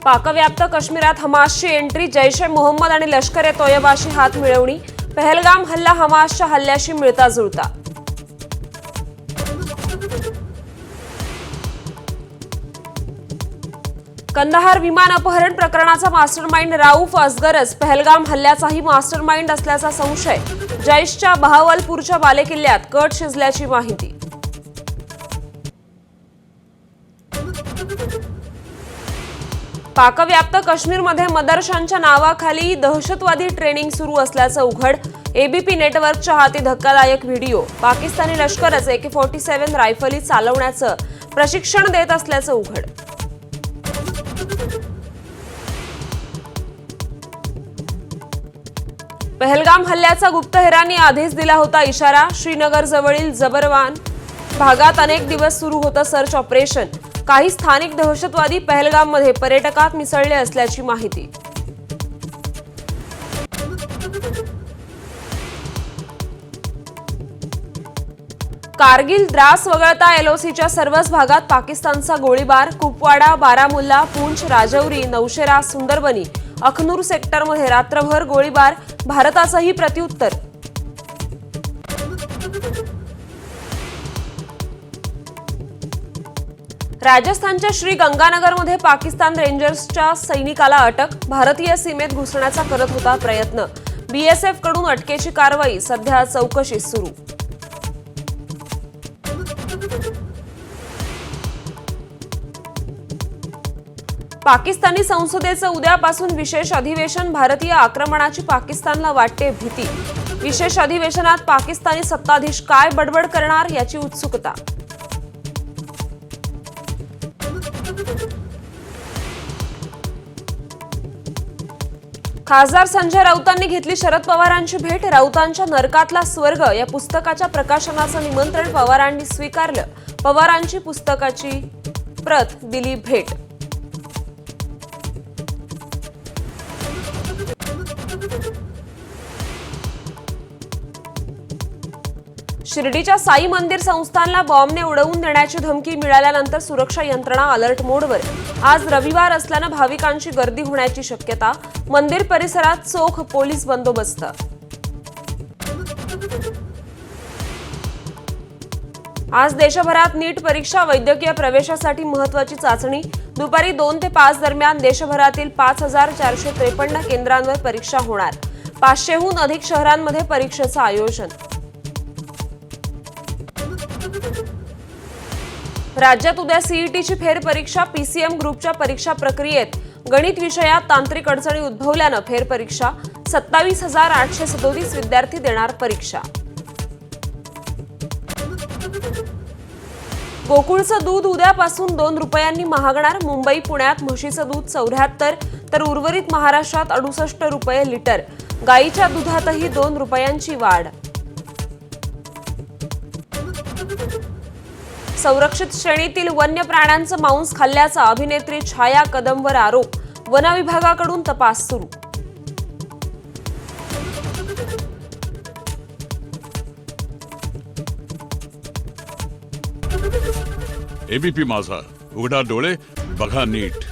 पाकव्याप्त काश्मीरात हमासची एंट्री, जैश ए मोहम्मद आणि लष्कर ए तोयबाशी हात मिळवणी, पहलगाम हल्ला हमासच्या हल्ल्याशी मिळता जुळता। कंदाहार विमान अपहरण प्रकरणाचा मास्टरमाइंड राऊफ असगरच पहलगाम हल्ल्याचाही मास्टरमाइंड असल्याचा संशय, जैशच्या बहावलपूरच्या बालेकिल्ल्यात कट शिजल्याची माहिती। पाकव्याप्त काश्मीरमध्ये मदरशांच्या नावाखाली दहशतवादी ट्रेनिंग सुरू असल्याचं उघड, एबीपी नेटवर्कच्या हाती धक्कादायक व्हिडिओ, पाकिस्तानी लष्करच AK-47 रायफली चालवण्याचं प्रशिक्षण देत असल्याचं उघड। पहलगाम हल्ल्याचा गुप्तहेरांनी आधीच दिला होता इशारा, श्रीनगर जवळील जबरवान भागात अनेक दिवस सुरू होतं सर्च ऑपरेशन, काही स्थानिक दहशतवादी पहलगाममध्ये पर्यटकात मिसळले असल्याची माहिती। कारगिल द्रास वगळता LOCच्या सर्वच भागात पाकिस्तानचा गोळीबार, कुपवाडा, बारामुल्ला, पूंछ, राजौरी, नौशेरा, सुंदरबनी, अखनूर सेक्टरमध्ये रात्रभर गोळीबार, भारताचंही प्रत्युत्तर। राजस्थानच्या श्रीगंगानगरमध्ये पाकिस्तान रेंजर्सच्या सैनिकाला अटक, भारतीय सीमेत घुसण्याचा करत होता प्रयत्न, BSF कडून अटकेची कारवाई, सध्या चौकशी सुरू। पाकिस्तानी संसदेचं उद्यापासून विशेष अधिवेशन, भारतीय आक्रमणाची पाकिस्तानला वाटते भीती, विशेष अधिवेशनात पाकिस्तानी सत्ताधीश काय बडबड करणार याची उत्सुकता। खासदार संजय राऊतांनी घेतली शरद पवारांची भेट, राऊतांच्या नरकातला स्वर्ग या पुस्तकाच्या प्रकाशनाचं निमंत्रण पवारांनी स्वीकारलं, पवारांची पुस्तकाची प्रत दिली भेट। शिर्डीच्या साई मंदिर संस्थानला बॉम्बने उडवून देण्याची धमकी मिळाल्यानंतर सुरक्षा यंत्रणा अलर्ट मोडवर, आज रविवार असल्यानं भाविकांची गर्दी होण्याची शक्यता, मंदिर परिसरात चोख पोलीस बंदोबस्त। आज देशभरात नीट परीक्षा, वैद्यकीय प्रवेशासाठी महत्त्वाची चाचणी, दुपारी 2 ते 5 दरम्यान देशभरातील 5453 केंद्रांवर परीक्षा होणार, 500हून अधिक शहरांमध्ये परीक्षेचं आयोजन। राज्यात उद्या CETची फेरपरीक्षा, PCM ग्रुपच्या परीक्षा प्रक्रियेत गणित विषयात तांत्रिक अडचणी उद्भवल्यानं फेरपरीक्षा, 27,837 विद्यार्थी देणार परीक्षा। गोकुळचं दूध उद्यापासून 2 रुपयांनी महागणार, मुंबई पुण्यात म्हशीचं दूध 74 तर उर्वरित महाराष्ट्रात 68 रुपये लिटर, गाईच्या दुधातही 2 रुपयांची वाढ। संरक्षित श्रेणीतील वन्य प्राण्यांचं मांस खाल्ल्याचा अभिनेत्री छाया कदमवर आरोप, वन विभागाकडून तपास सुरू। ABP माझा, उघडा डोळे बघा नीट।